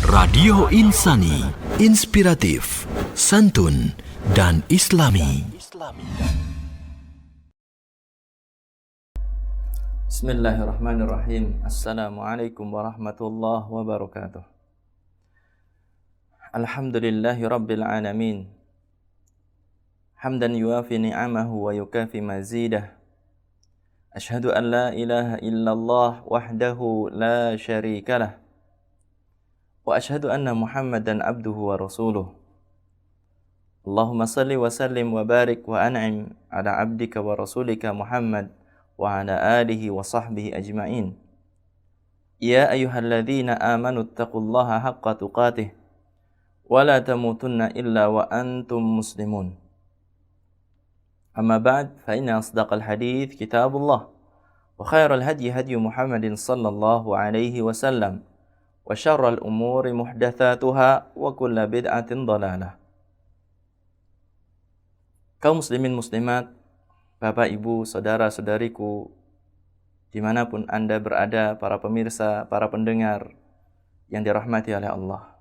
Radio Insani, inspiratif, santun, dan islami. Bismillahirrahmanirrahim. Assalamualaikum warahmatullahi wabarakatuh. Alhamdulillahi rabbil alamin. Hamdan yuafi ni'amahu wa yukafi mazidah. Ashhadu an la ilaha illallah wahdahu la syarikalah. Wa ashhadu anna Muhammadan abduhu wa rasuluh. Allahumma salli wa sallim wa barik wa an'im ala abdika wa rasulika Muhammad wa ala alihi wa sahbihi ajma'in. Ya ayyuhalladzina amanu taqullaha haqqa tuqatih wa la tamutunna illa wa antum muslimun. Amma ba'd, fa inna asdaqal hadits kitabullah wa khairal hadyi hadyu Muhammadin sallallahu alaihi wasallam wa syarral umuri muhdatsatuha wa kullu bid'atin dhalalah. Kaum muslimin muslimat, Bapak, Ibu, saudara-saudariku, dimanapun Anda berada, para pemirsa, para pendengar yang dirahmati oleh Allah.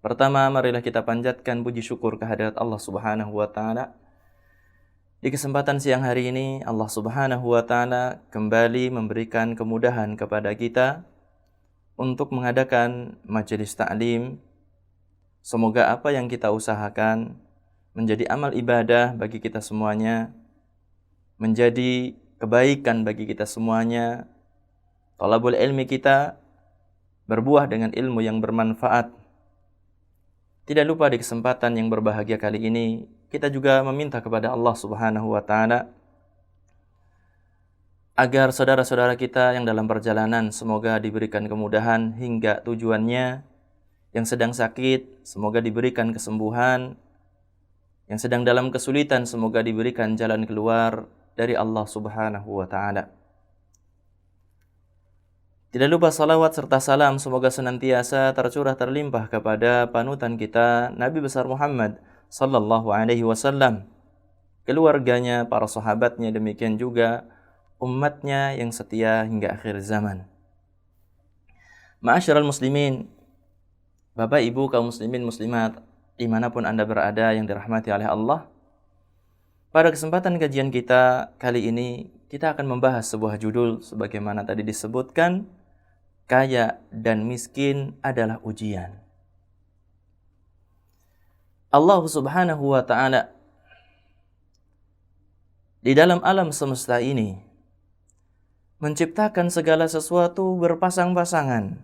Pertama, marilah kita panjatkan puji syukur kehadirat Allah Subhanahu wa Ta'ala. Di kesempatan siang hari ini, Allah Subhanahu wa Ta'ala kembali memberikan kemudahan kepada kita untuk mengadakan majelis ta'lim. Semoga apa yang kita usahakan menjadi amal ibadah bagi kita semuanya, menjadi kebaikan bagi kita semuanya. Thalabul ilmi kita berbuah dengan ilmu yang bermanfaat. Tidak lupa di kesempatan yang berbahagia kali ini, kita juga meminta kepada Allah Subhanahu wa Ta'ala agar saudara-saudara kita yang dalam perjalanan semoga diberikan kemudahan hingga tujuannya. Yang sedang sakit semoga diberikan kesembuhan. Yang sedang dalam kesulitan semoga diberikan jalan keluar dari Allah Subhanahu wa Ta'ala. Tidak lupa salawat serta salam semoga senantiasa tercurah terlimpah kepada panutan kita Nabi besar Muhammad sallallahu alaihi wasallam, keluarganya, para sahabatnya, demikian juga umatnya yang setia hingga akhir zaman. Ma'asyiral muslimin, Bapak, Ibu, kaum muslimin muslimat, dimanapun Anda berada yang dirahmati oleh Allah. Pada kesempatan kajian kita kali ini, kita akan membahas sebuah judul sebagaimana tadi disebutkan, kaya dan miskin adalah ujian. Allah Subhanahu wa Ta'ala di dalam alam semesta ini menciptakan segala sesuatu berpasang-pasangan.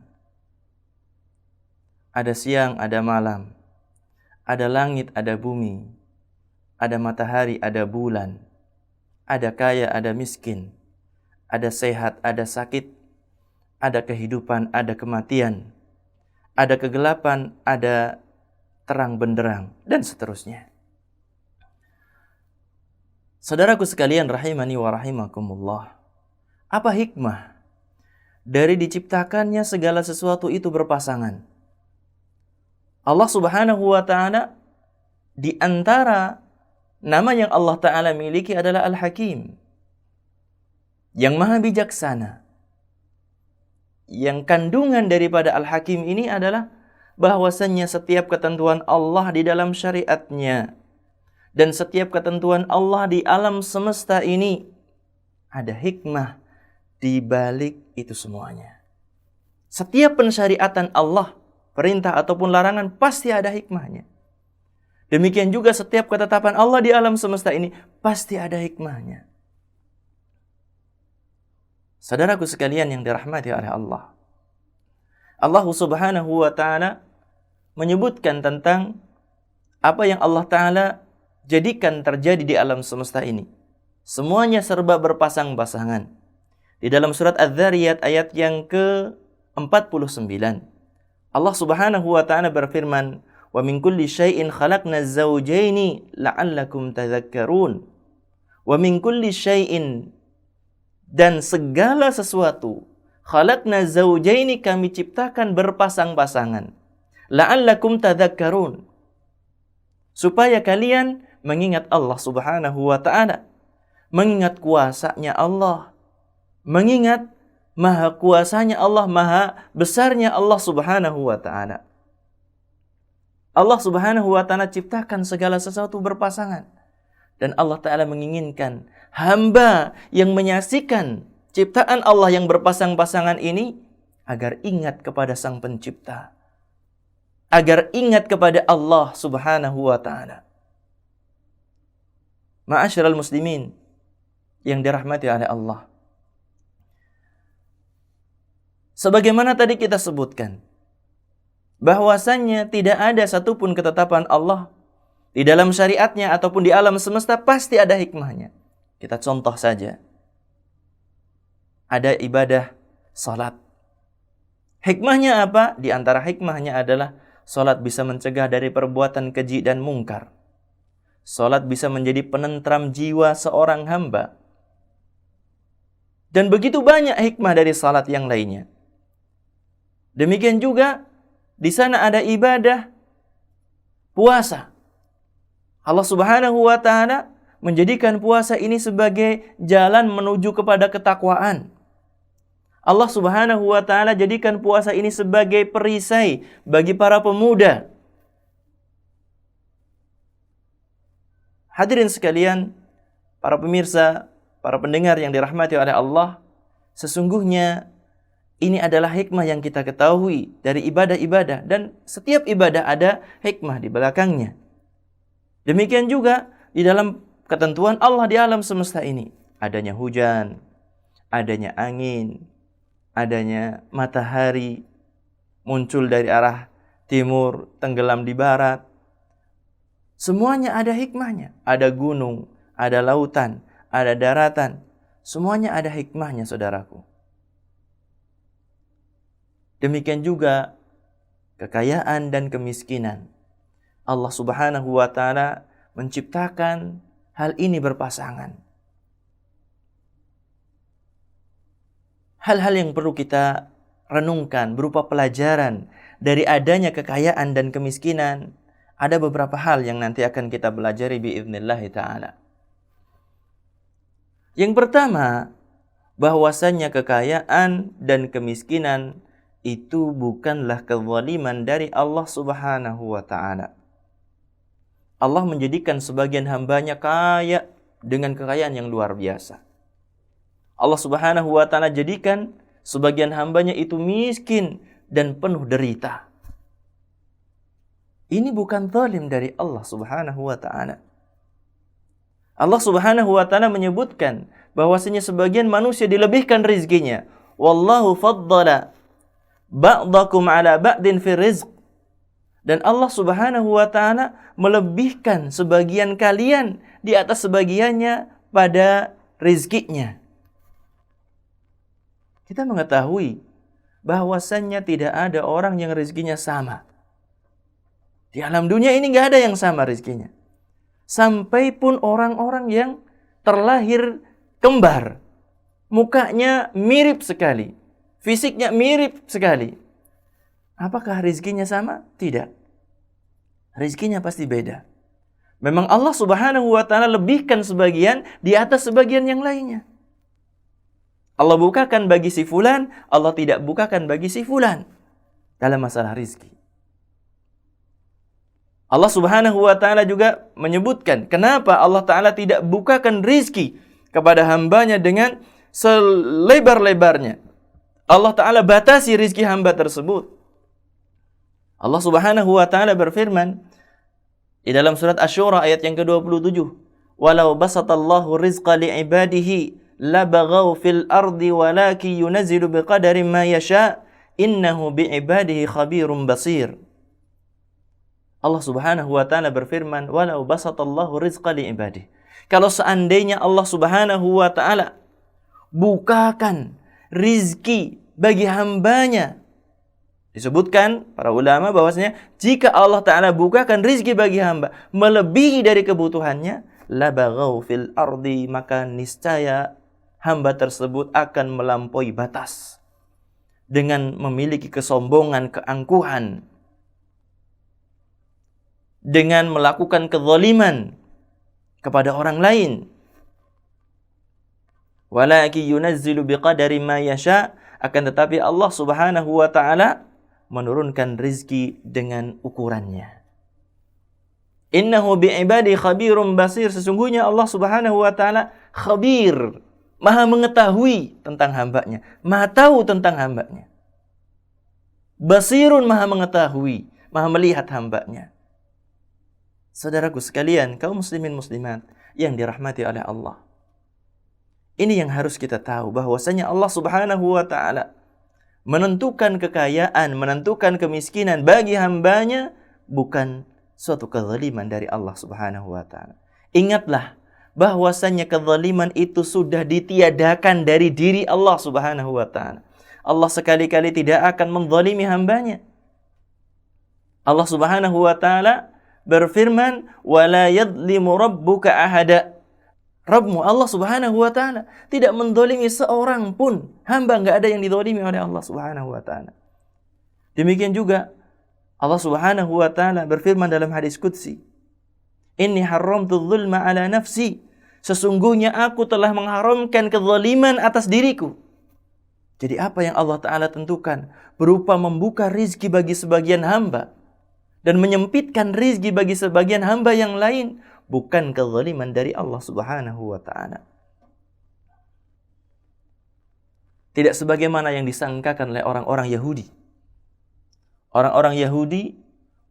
Ada siang, ada malam. Ada langit, ada bumi. Ada matahari, ada bulan. Ada kaya, ada miskin. Ada sehat, ada sakit. Ada kehidupan, ada kematian. Ada kegelapan, ada terang benderang, dan seterusnya. Saudaraku sekalian rahimani wa rahimakumullah. Apa hikmah dari diciptakannya segala sesuatu itu berpasangan? Allah Subhanahu wa Ta'ala, di antara nama yang Allah Ta'ala miliki adalah Al-Hakim, yang maha bijaksana. Yang kandungan daripada Al-Hakim ini adalah bahwasannya setiap ketentuan Allah di dalam syariatnya dan setiap ketentuan Allah di alam semesta ini ada hikmah di balik itu semuanya. Setiap pensyariatan Allah, perintah ataupun larangan, pasti ada hikmahnya. Demikian juga setiap ketetapan Allah di alam semesta ini pasti ada hikmahnya. Saudaraku sekalian yang dirahmati oleh Allah, Allah Subhanahu wa Ta'ala menyebutkan tentang apa yang Allah Ta'ala jadikan terjadi di alam semesta ini. Semuanya serba berpasang-pasangan. Di dalam surat Az-Zariyat ayat yang ke-49, Allah Subhanahu wa Ta'ala berfirman, "Wa min kulli syai'in khalaqna az-zawjaini la'allakum tadhakkarun." Wa min kulli syai'in, dan segala sesuatu, khalaqna az-zawjaini, kami ciptakan berpasang-pasangan. La'allakum tadhakkarun, supaya kalian mengingat Allah Subhanahu wa Ta'ala, mengingat kuasanya Allah, mengingat maha kuasanya Allah, maha besarnya Allah subhanahu wa ta'ala. Allah subhanahu wa ta'ala ciptakan segala sesuatu berpasangan. Dan Allah ta'ala menginginkan hamba yang menyaksikan ciptaan Allah yang berpasang-pasangan ini agar ingat kepada Sang Pencipta, agar ingat kepada Allah subhanahu wa ta'ala. Ma'asyiral muslimin yang dirahmati oleh Allah, sebagaimana tadi kita sebutkan, bahwasannya tidak ada satupun ketetapan Allah di dalam syariatnya ataupun di alam semesta, pasti ada hikmahnya. Kita contoh saja, ada ibadah salat. Hikmahnya apa? Di antara hikmahnya adalah salat bisa mencegah dari perbuatan keji dan mungkar. Salat bisa menjadi penentram jiwa seorang hamba. Dan begitu banyak hikmah dari salat yang lainnya. Demikian juga di sana ada ibadah puasa. Allah subhanahu wa ta'ala menjadikan puasa ini sebagai jalan menuju kepada ketakwaan. Allah subhanahu wa ta'ala jadikan puasa ini sebagai perisai bagi para pemuda. Hadirin sekalian, para pemirsa, para pendengar yang dirahmati oleh Allah, sesungguhnya ini adalah hikmah yang kita ketahui dari ibadah-ibadah, dan setiap ibadah ada hikmah di belakangnya. Demikian juga di dalam ketentuan Allah di alam semesta ini, adanya hujan, adanya angin, adanya matahari muncul dari arah timur, tenggelam di barat. Semuanya ada hikmahnya. Ada gunung, ada lautan, ada daratan. Semuanya ada hikmahnya, saudaraku. Demikian juga kekayaan dan kemiskinan. Allah subhanahu wa ta'ala menciptakan hal ini berpasangan. Hal-hal yang perlu kita renungkan berupa pelajaran dari adanya kekayaan dan kemiskinan. Ada beberapa hal yang nanti akan kita pelajari biidznillahi ta'ala. Yang pertama, bahwasannya kekayaan dan kemiskinan itu bukanlah kezaliman dari Allah subhanahu wa ta'ala. Allah menjadikan sebagian hambanya kaya dengan kekayaan yang luar biasa. Allah subhanahu wa ta'ala jadikan sebagian hambanya itu miskin dan penuh derita. Ini bukan zalim dari Allah subhanahu wa ta'ala. Allah subhanahu wa ta'ala menyebutkan bahwasanya sebagian manusia dilebihkan rizkinya. Wallahu faddala ba'dakum ala ba'din fi rizq. Dan Allah subhanahu wa ta'ala melebihkan sebagian kalian di atas sebagiannya pada rizkinya. Kita mengetahui bahwasannya tidak ada orang yang rizkinya sama. Di alam dunia ini nggak ada yang sama rizkinya. Sampai pun orang-orang yang terlahir kembar, mukanya mirip sekali, fisiknya mirip sekali. Apakah rizkinya sama? Tidak. Rizkinya pasti beda. Memang Allah subhanahu wa ta'ala lebihkan sebagian di atas sebagian yang lainnya. Allah bukakan bagi si fulan, Allah tidak bukakan bagi si fulan dalam masalah rizki. Allah subhanahu wa ta'ala juga menyebutkan kenapa Allah ta'ala tidak bukakan rizki kepada hambanya dengan selebar-lebarnya. Allah ta'ala batasi rizki hamba tersebut. Allah subhanahu wa ta'ala berfirman di dalam surat Asy-Syura ayat yang ke-27, "Walau basatallahu rizqa li'ibadihi labaghaw fil ardi walaki yunazzilu biqadari ma yasha innahu bi'ibadihi khabirum basir." Allah subhanahu wa ta'ala berfirman, walau basatallahu rizqa li'ibadih. Kalau seandainya Allah subhanahu wa ta'ala bukakan rizki bagi hambanya. Disebutkan para ulama bahwasanya jika Allah ta'ala bukakan rizki bagi hamba melebihi dari kebutuhannya, labaghaw fil ardi, maka niscaya hamba tersebut akan melampaui batas dengan memiliki kesombongan, keangkuhan, dengan melakukan kezaliman kepada orang lain. Walaki yunazzilu biqadari ma yasha, Akan tetapi Allah Subhanahu wa ta'ala menurunkan rizki dengan ukurannya. Innahu bi'ibadi khabirum basir. Sesungguhnya Allah Subhanahu wa ta'ala khabir, maha mengetahui tentang hambanya, maha tahu tentang hambanya. Basirun, maha mengetahui, maha melihat hambanya. Saudaraku sekalian, kaum muslimin muslimat yang dirahmati oleh Allah, ini yang harus kita tahu, bahwasanya Allah Subhanahu wa ta'ala menentukan kekayaan, menentukan kemiskinan bagi hambanya bukan suatu kezaliman dari Allah Subhanahu wa ta'ala. Ingatlah bahwasanya kezaliman itu sudah ditiadakan dari diri Allah Subhanahu wa ta'ala. Allah sekali-kali tidak akan menzalimi hambanya. Allah Subhanahu wa ta'ala berfirman, "Wala yadlimu rabbuka ahada." Rabbmu Allah Subhanahu wa ta'ala tidak mendolimi seorang pun. Hamba enggak ada yang didolimi oleh Allah Subhanahu wa ta'ala. Demikian juga Allah Subhanahu wa ta'ala berfirman dalam hadis qudsi, "Inni haramtu dzulma ala nafsi." Sesungguhnya aku telah mengharamkan kezaliman atas diriku. Jadi apa yang Allah Ta'ala tentukan berupa membuka rizki bagi sebagian hamba dan menyempitkan rizki bagi sebagian hamba yang lain, bukan kezaliman dari Allah Subhanahu wa ta'ala. Tidak sebagaimana yang disangkakan oleh orang-orang Yahudi. Orang-orang Yahudi,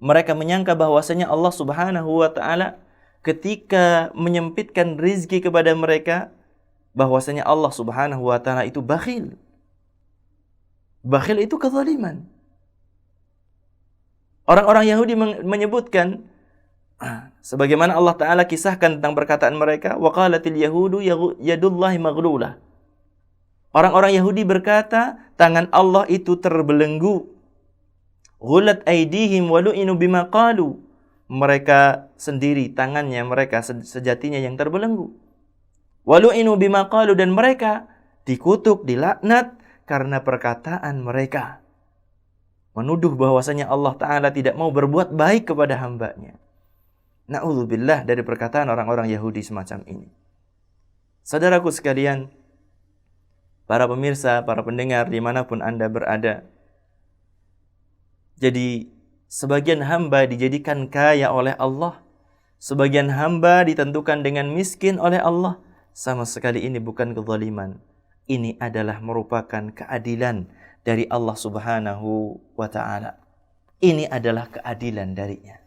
mereka menyangka bahwasanya Allah Subhanahu wa ta'ala ketika menyempitkan rizki kepada mereka, bahwasanya Allah Subhanahu wa ta'ala itu bakhil. Bakhil itu kezaliman. Orang-orang Yahudi menyebutkan, sebagaimana Allah Ta'ala kisahkan tentang perkataan mereka, وَقَالَتِ الْيَهُودُ يَدُ اللَّهِ مَغْلُولَةً. Orang-orang Yahudi berkata, tangan Allah itu terbelenggu. غُلَتْ أَيْدِيهِمْ وَلُئِنُوا بِمَا قَالُوا. Mereka sendiri, tangannya mereka sejatinya yang terbelenggu. وَلُئِنُوا بِمَا قَالُوا. Dan mereka dikutuk, dilaknat karena perkataan mereka. Menuduh bahwasanya Allah Ta'ala tidak mau berbuat baik kepada hambanya. Na'udzubillah dari perkataan orang-orang Yahudi semacam ini. Saudaraku sekalian, para pemirsa, para pendengar dimanapun Anda berada. Jadi, sebagian hamba dijadikan kaya oleh Allah. Sebagian hamba ditentukan dengan miskin oleh Allah. Sama sekali ini bukan kezaliman. Ini adalah merupakan keadilan dari Allah Subhanahu wa ta'ala. Ini adalah keadilan darinya.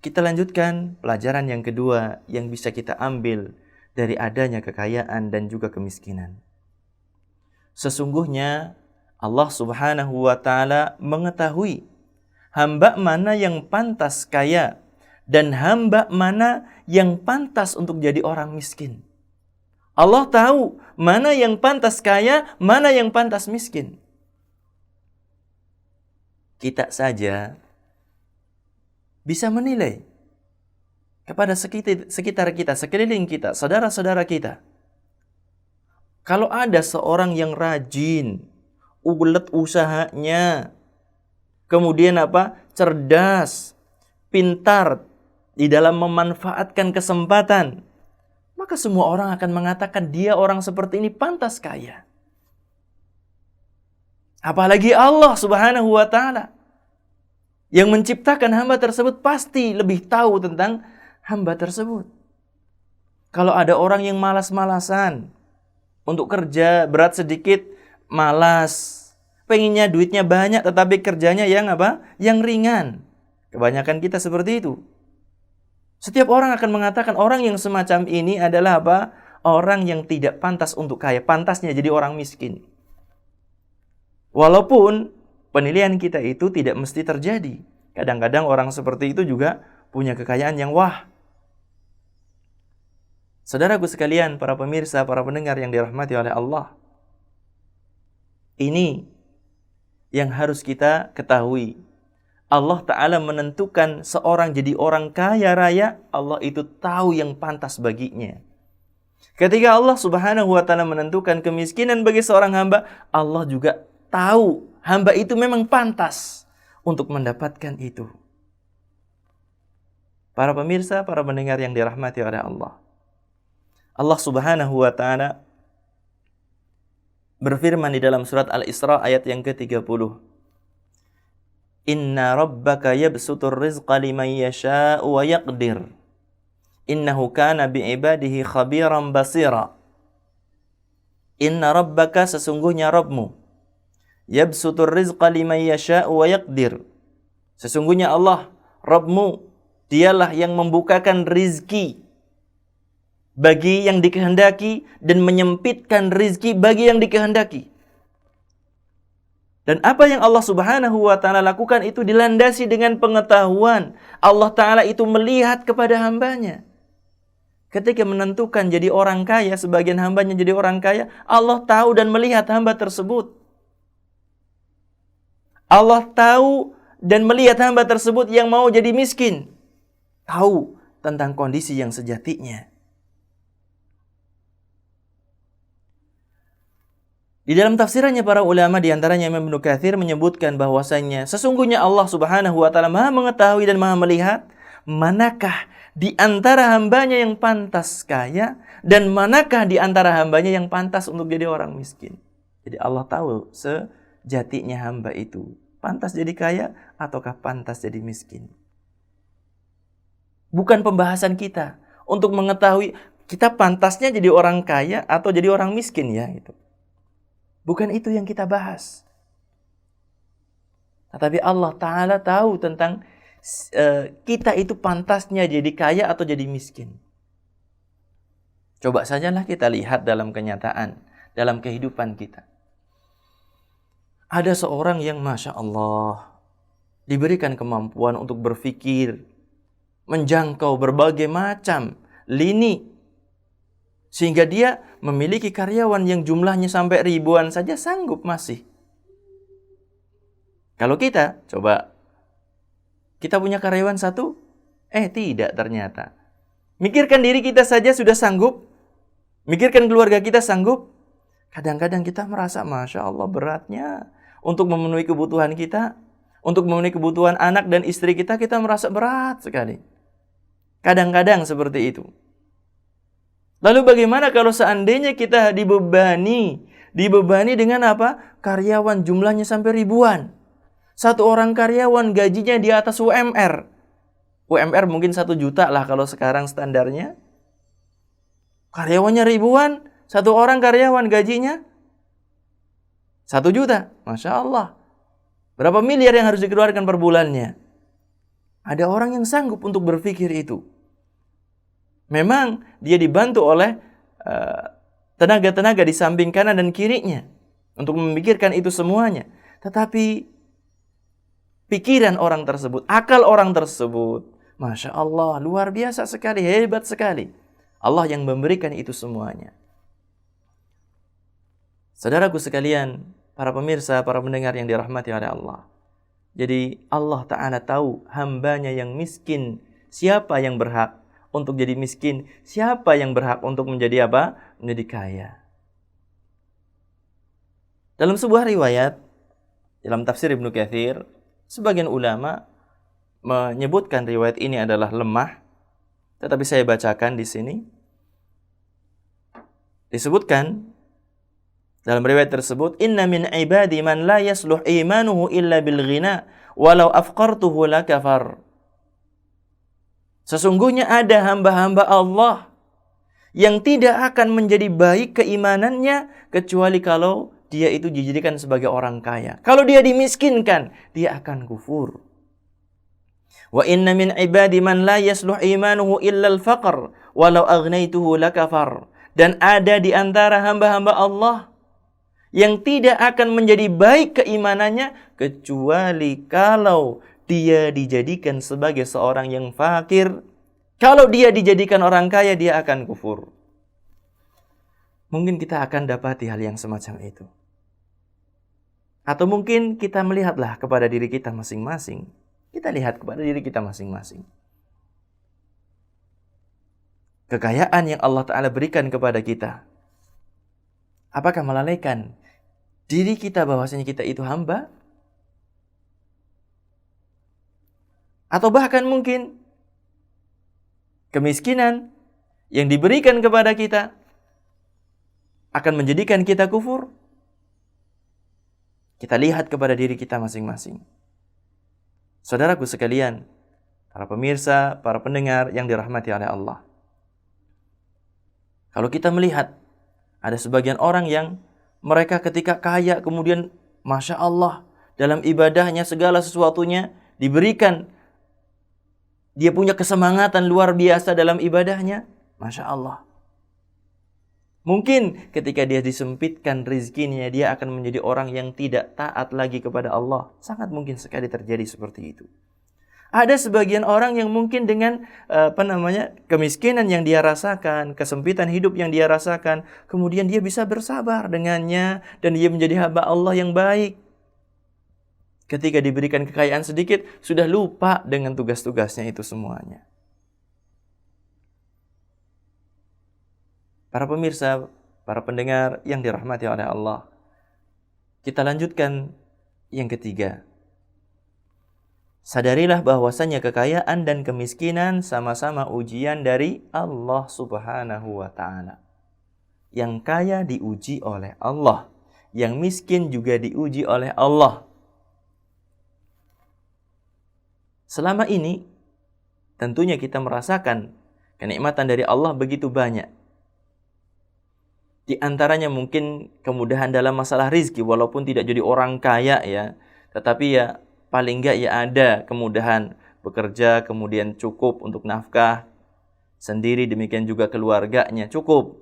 Kita lanjutkan pelajaran yang kedua yang bisa kita ambil dari adanya kekayaan dan juga kemiskinan. Sesungguhnya Allah Subhanahu wa ta'ala mengetahui hamba mana yang pantas kaya dan hamba mana yang pantas untuk jadi orang miskin. Allah tahu mana yang pantas kaya, mana yang pantas miskin. Kita saja bisa menilai kepada sekitar kita, sekeliling kita, saudara-saudara kita. Kalau ada seorang yang rajin, ulet usahanya, kemudian cerdas, pintar di dalam memanfaatkan kesempatan, maka semua orang akan mengatakan dia orang seperti ini pantas kaya. Apalagi Allah Subhanahu wa ta'ala yang menciptakan hamba tersebut pasti lebih tahu tentang hamba tersebut. Kalau ada orang yang malas-malasan untuk kerja, berat sedikit, malas, pengennya duitnya banyak tetapi kerjanya yang ringan. Kebanyakan kita seperti itu. Setiap orang akan mengatakan orang yang semacam ini adalah orang yang tidak pantas untuk kaya, pantasnya jadi orang miskin. Walaupun penilaian kita itu tidak mesti terjadi. Kadang-kadang orang seperti itu juga punya kekayaan yang wah. Saudaraku sekalian, para pemirsa, para pendengar yang dirahmati oleh Allah. Ini yang harus kita ketahui. Allah Ta'ala menentukan seorang jadi orang kaya raya, Allah itu tahu yang pantas baginya. Ketika Allah Subhanahu wa ta'ala menentukan kemiskinan bagi seorang hamba, Allah juga tahu hamba itu memang pantas untuk mendapatkan itu. Para pemirsa, para pendengar yang dirahmati oleh Allah. Allah Subhanahu wa ta'ala berfirman di dalam surat Al-Isra ayat yang ke-30. Inna rabbaka yabsutur rizqa liman yasha'u wa yaqdir. Innahu kana bi'ibadihi khabiran basira. Inna rabbaka, sesungguhnya Rabbmu, yabsutur rizqa liman yasha'u wa yaqdir. Sesungguhnya Allah, Rabbmu, dialah yang membukakan rizki bagi yang dikehendaki dan menyempitkan rizki bagi yang dikehendaki. Dan apa yang Allah Subhanahu wa ta'ala lakukan itu dilandasi dengan pengetahuan. Allah Ta'ala itu melihat kepada hambanya. Ketika menentukan jadi orang kaya, sebagian hambanya jadi orang kaya, Allah tahu dan melihat hamba tersebut. Allah tahu dan melihat hamba tersebut yang mau jadi miskin. Tahu tentang kondisi yang sejatinya. Di dalam tafsirannya para ulama, di antaranya Imam Ibnu Katsir menyebutkan bahwasanya sesungguhnya Allah Subhanahu wa ta'ala Maha mengetahui dan Maha melihat manakah di antara hambanya yang pantas kaya dan manakah di antara hambanya yang pantas untuk jadi orang miskin. Jadi Allah tahu sejatinya hamba itu pantas jadi kaya ataukah pantas jadi miskin. Bukan pembahasan kita untuk mengetahui kita pantasnya jadi orang kaya atau jadi orang miskin ya gitu. Bukan itu yang kita bahas. Tetapi Allah Ta'ala tahu tentang kita itu pantasnya jadi kaya atau jadi miskin. Coba sajalah kita lihat dalam kenyataan, dalam kehidupan kita. Ada seorang yang Masya Allah diberikan kemampuan untuk berpikir, menjangkau berbagai macam lini, sehingga dia memiliki karyawan yang jumlahnya sampai ribuan saja sanggup masih. Kalau kita, coba, kita punya karyawan satu? Tidak ternyata. Mikirkan diri kita saja sudah sanggup. Mikirkan keluarga kita sanggup. Kadang-kadang kita merasa, Masya Allah beratnya. Untuk memenuhi kebutuhan kita, untuk memenuhi kebutuhan anak dan istri kita, kita merasa berat sekali. Kadang-kadang seperti itu. Lalu bagaimana kalau seandainya kita dibebani dengan apa? Karyawan jumlahnya sampai ribuan. Satu orang karyawan gajinya di atas UMR. UMR mungkin 1 juta lah kalau sekarang standarnya. Karyawannya ribuan, satu orang karyawan gajinya 1 juta. Masya Allah. Berapa miliar yang harus dikeluarkan per bulannya? Ada orang yang sanggup untuk berpikir itu. Memang dia dibantu oleh tenaga-tenaga di samping kanan dan kirinya untuk memikirkan itu semuanya. Tetapi pikiran orang tersebut, akal orang tersebut, Masya Allah, luar biasa sekali, hebat sekali. Allah yang memberikan itu semuanya. Saudaraku sekalian, para pemirsa, para pendengar yang dirahmati oleh Allah. Jadi Allah Ta'ala tahu hambanya yang miskin, siapa yang berhak untuk jadi miskin, siapa yang berhak untuk menjadi apa? Menjadi kaya. Dalam sebuah riwayat, dalam tafsir Ibnu Katsir, sebagian ulama menyebutkan riwayat ini adalah lemah, tetapi saya bacakan di sini. Disebutkan dalam riwayat tersebut, "Inna min ibadi man la yasluh imanuhu illa bil ghina, walau afqartuhu la kafar." Sesungguhnya ada hamba-hamba Allah yang tidak akan menjadi baik keimanannya kecuali kalau dia itu dijadikan sebagai orang kaya. Kalau dia dimiskinkan, dia akan kufur. Wa inna min ibadi man la yasluh imanuhu illa al-faqr walau aghnaytuhu lakafar. Dan ada di antara hamba-hamba Allah yang tidak akan menjadi baik keimanannya kecuali kalau dia dijadikan sebagai seorang yang fakir. Kalau dia dijadikan orang kaya, dia akan kufur. Mungkin kita akan dapati hal yang semacam itu. Atau mungkin kita melihatlah kepada diri kita masing-masing. Kita lihat kepada diri kita masing-masing. Kekayaan yang Allah Ta'ala berikan kepada kita, apakah melalaikan diri kita bahwasanya kita itu hamba? Atau bahkan mungkin kemiskinan yang diberikan kepada kita akan menjadikan kita kufur? Kita lihat kepada diri kita masing-masing. Saudaraku sekalian, para pemirsa, para pendengar yang dirahmati oleh Allah. Kalau kita melihat, ada sebagian orang yang mereka ketika kaya kemudian Masya Allah, dalam ibadahnya segala sesuatunya diberikan. Dia punya kesemangatan luar biasa dalam ibadahnya. Masya Allah. Mungkin ketika dia disempitkan rezekinya, dia akan menjadi orang yang tidak taat lagi kepada Allah. Sangat mungkin sekali terjadi seperti itu. Ada sebagian orang yang mungkin dengan kemiskinan yang dia rasakan, kesempitan hidup yang dia rasakan, kemudian dia bisa bersabar dengannya dan dia menjadi hamba Allah yang baik. Ketika diberikan kekayaan sedikit, sudah lupa dengan tugas-tugasnya itu semuanya. Para pemirsa, para pendengar yang dirahmati oleh Allah, kita lanjutkan yang ketiga. Sadarilah bahwasanya kekayaan dan kemiskinan sama-sama ujian dari Allah Subhanahu wa Ta'ala. Yang kaya diuji oleh Allah, yang miskin juga diuji oleh Allah. Selama ini, tentunya kita merasakan kenikmatan dari Allah begitu banyak. Di antaranya mungkin kemudahan dalam masalah rizki, walaupun tidak jadi orang kaya ya, tetapi ya paling enggak ya ada kemudahan bekerja, kemudian cukup untuk nafkah sendiri, demikian juga keluarganya cukup.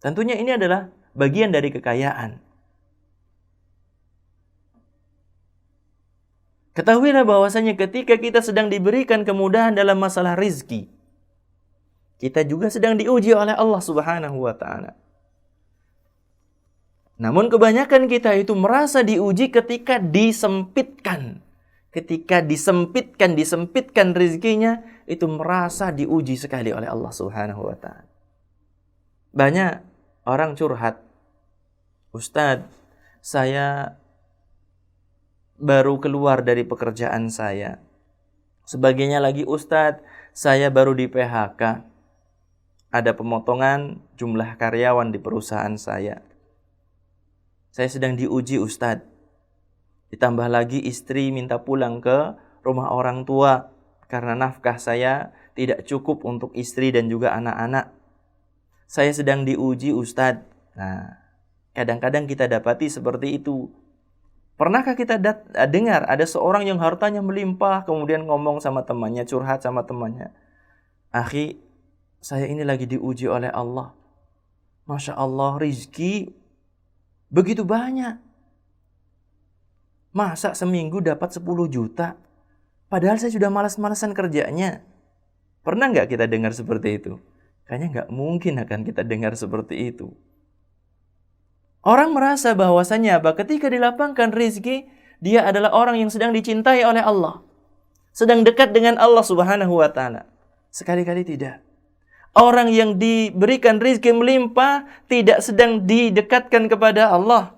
Tentunya ini adalah bagian dari kekayaan. Ketahuilah bahwasanya ketika kita sedang diberikan kemudahan dalam masalah rizki, kita juga sedang diuji oleh Allah Subhanahu wa Ta'ala. Namun kebanyakan kita itu merasa diuji ketika disempitkan. Ketika disempitkan rezekinya, itu merasa diuji sekali oleh Allah Subhanahu wa Ta'ala. Banyak orang curhat, Ustadz, saya baru keluar dari pekerjaan saya. Sebagainya lagi, Ustadz, saya baru di PHK. Ada pemotongan jumlah karyawan di perusahaan saya. Saya sedang diuji, Ustadz. Ditambah lagi istri minta pulang ke rumah orang tua karena nafkah saya tidak cukup untuk istri dan juga anak-anak. Saya sedang diuji, Ustadz. Nah, kadang-kadang kita dapati seperti itu. Pernahkah kita dengar ada seorang yang hartanya melimpah, kemudian ngomong sama temannya, curhat sama temannya, "Akhi, saya ini lagi diuji oleh Allah. Masya Allah, rizki begitu banyak. Masa seminggu dapat 10 juta? Padahal saya sudah malas-malasan kerjanya." Pernah nggak kita dengar seperti itu? Kayaknya nggak mungkin akan kita dengar seperti itu. Orang merasa bahwasanya ketika dilapangkan rizki, dia adalah orang yang sedang dicintai oleh Allah. Sedang dekat dengan Allah Subhanahu wa Ta'ala. Sekali-kali tidak. Orang yang diberikan rizki melimpah tidak sedang didekatkan kepada Allah.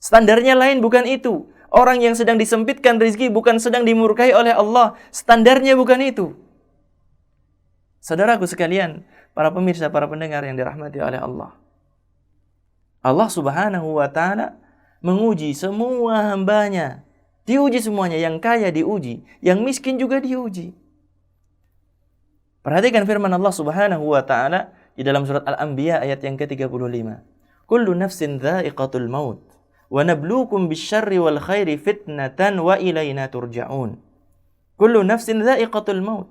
Standarnya lain, bukan itu. Orang yang sedang disempitkan rizki bukan sedang dimurkai oleh Allah. Standarnya bukan itu. Saudaraku sekalian, para pemirsa, para pendengar yang dirahmati oleh Allah. Allah Subhanahu wa Ta'ala menguji semua hambanya. Diuji semuanya. Yang kaya diuji, yang miskin juga diuji. Perhatikan firman Allah Subhanahu wa Ta'ala di dalam surat Al-Anbiya ayat yang ke-35. Kullu nafsin dha'iqatul maut wa nabluukum bisyarri wal khairi fitnatan wa ilaina turja'un. Kullu nafsin dha'iqatul maut.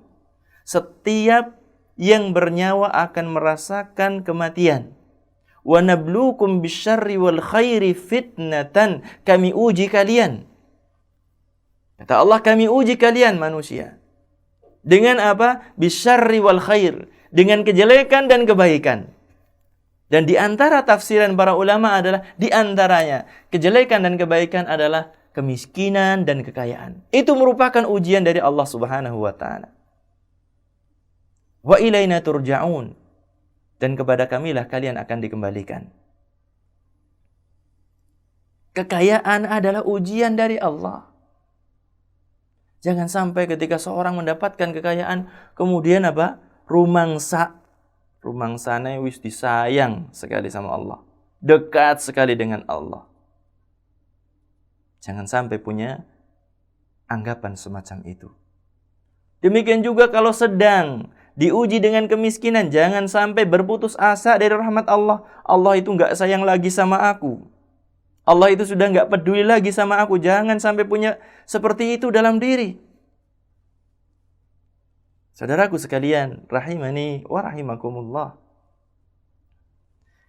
Setiap yang bernyawa akan merasakan kematian. Wa nabluukum bisyarri wal khairi fitnatan. Kami uji kalian. Kata Allah, kami uji kalian manusia. Dengan apa? Bisyarri wal khair. Dengan kejelekan dan kebaikan. Dan di antara tafsiran para ulama adalah, di antaranya kejelekan dan kebaikan adalah kemiskinan dan kekayaan. Itu merupakan ujian dari Allah Subhanahu wa Ta'ala. Wa ilaina turja'un. Dan kepada kamilah kalian akan dikembalikan. Kekayaan adalah ujian dari Allah. Jangan sampai ketika seorang mendapatkan kekayaan, kemudian apa? Rumangsa. Rumangsane wis disayang sekali sama Allah. Dekat sekali dengan Allah. Jangan sampai punya anggapan semacam itu. Demikian juga kalau sedang diuji dengan kemiskinan, jangan sampai berputus asa dari rahmat Allah. Allah itu nggak sayang lagi sama aku. Allah itu sudah nggak peduli lagi sama aku. Jangan sampai punya seperti itu dalam diri. Saudaraku sekalian, rahimani wa rahimakumullah.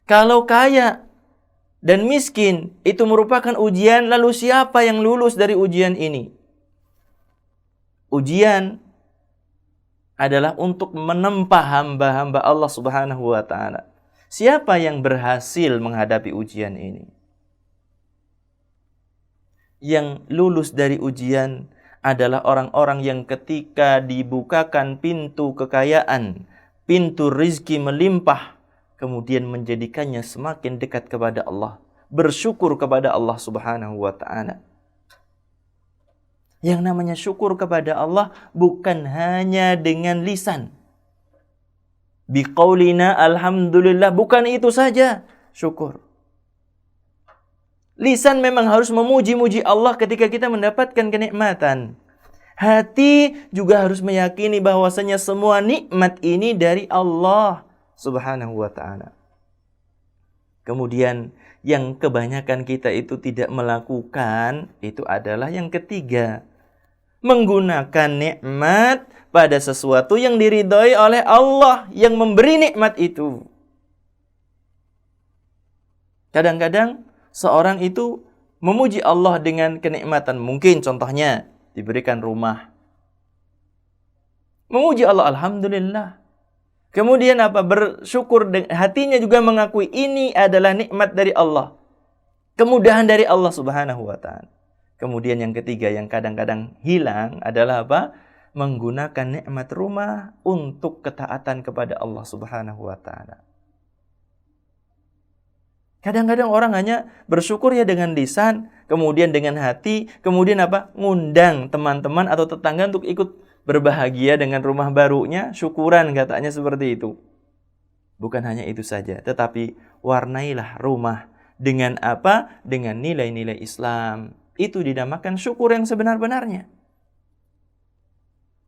Kalau kaya dan miskin itu merupakan ujian, lalu siapa yang lulus dari ujian ini? Ujian adalah untuk menempa hamba-hamba Allah Subhanahu wa ta'ala. Siapa yang berhasil menghadapi ujian ini? Yang lulus dari ujian adalah orang-orang yang ketika dibukakan pintu kekayaan, pintu rizki melimpah, kemudian menjadikannya semakin dekat kepada Allah, bersyukur kepada Allah Subhanahu wa ta'ala. Yang namanya syukur kepada Allah bukan hanya dengan lisan. Biqaulina alhamdulillah, bukan itu saja syukur. Lisan memang harus memuji-muji Allah ketika kita mendapatkan kenikmatan. Hati juga harus meyakini bahwasanya semua nikmat ini dari Allah Subhanahu wa ta'ala. Kemudian yang kebanyakan kita itu tidak melakukan, itu adalah yang ketiga. Menggunakan nikmat pada sesuatu yang diridhoi oleh Allah yang memberi nikmat itu. Kadang-kadang seorang itu memuji Allah dengan kenikmatan. Mungkin contohnya diberikan rumah. Memuji Allah, alhamdulillah. Kemudian apa? Bersyukur, hatinya juga mengakui ini adalah nikmat dari Allah. Kemudahan dari Allah Subhanahu wa ta'ala. Kemudian yang ketiga yang kadang-kadang hilang adalah apa? Menggunakan nikmat rumah untuk ketaatan kepada Allah Subhanahu wa ta'ala. Kadang-kadang orang hanya bersyukur ya dengan lisan, kemudian dengan hati, kemudian apa? Ngundang teman-teman atau tetangga untuk ikut berbahagia dengan rumah barunya, syukuran katanya seperti itu. Bukan hanya itu saja, tetapi warnailah rumah dengan apa? Dengan nilai-nilai Islam. Itu dinamakan syukur yang sebenar-benarnya.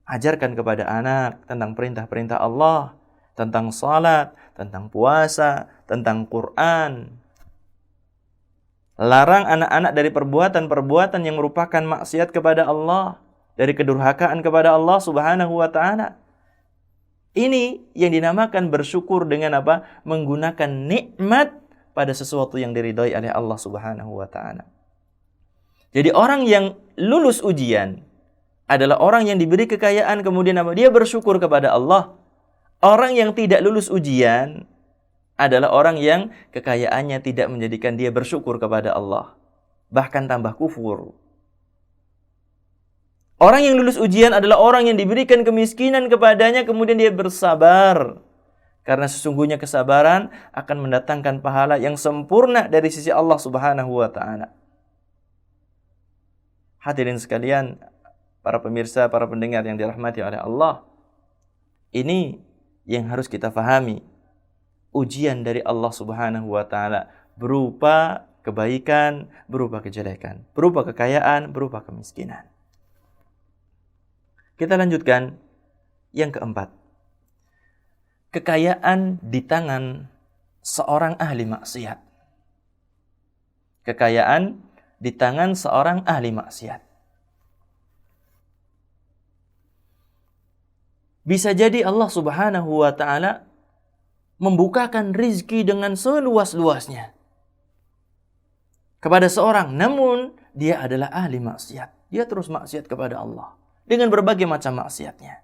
Ajarkan kepada anak tentang perintah-perintah Allah, tentang salat, tentang puasa, tentang Quran. Larang anak-anak dari perbuatan-perbuatan yang merupakan maksiat kepada Allah, dari kedurhakaan kepada Allah Subhanahu wa ta'ala. Ini yang dinamakan bersyukur dengan apa? Menggunakan nikmat pada sesuatu yang diridhai oleh Allah Subhanahu wa ta'ala. Jadi orang yang lulus ujian adalah orang yang diberi kekayaan, kemudian apa? Dia bersyukur kepada Allah. Orang yang tidak lulus ujian adalah orang yang kekayaannya tidak menjadikan dia bersyukur kepada Allah. Bahkan tambah kufur. Orang yang lulus ujian adalah orang yang diberikan kemiskinan kepadanya, kemudian dia bersabar. Karena sesungguhnya kesabaran akan mendatangkan pahala yang sempurna dari sisi Allah Subhanahu wa ta'ala. Hadirin sekalian, para pemirsa, para pendengar yang dirahmati oleh Allah. Ini yang harus kita fahami. Ujian dari Allah Subhanahu wa ta'ala berupa kebaikan, berupa kejelekan, berupa kekayaan, berupa kemiskinan. Kita lanjutkan yang keempat. Kekayaan di tangan seorang ahli maksiat. Kekayaan di tangan seorang ahli maksiat. Bisa jadi Allah Subhanahu wa ta'ala membukakan rizki dengan seluas-luasnya kepada seorang, namun dia adalah ahli maksiat. Dia terus maksiat kepada Allah dengan berbagai macam maksiatnya.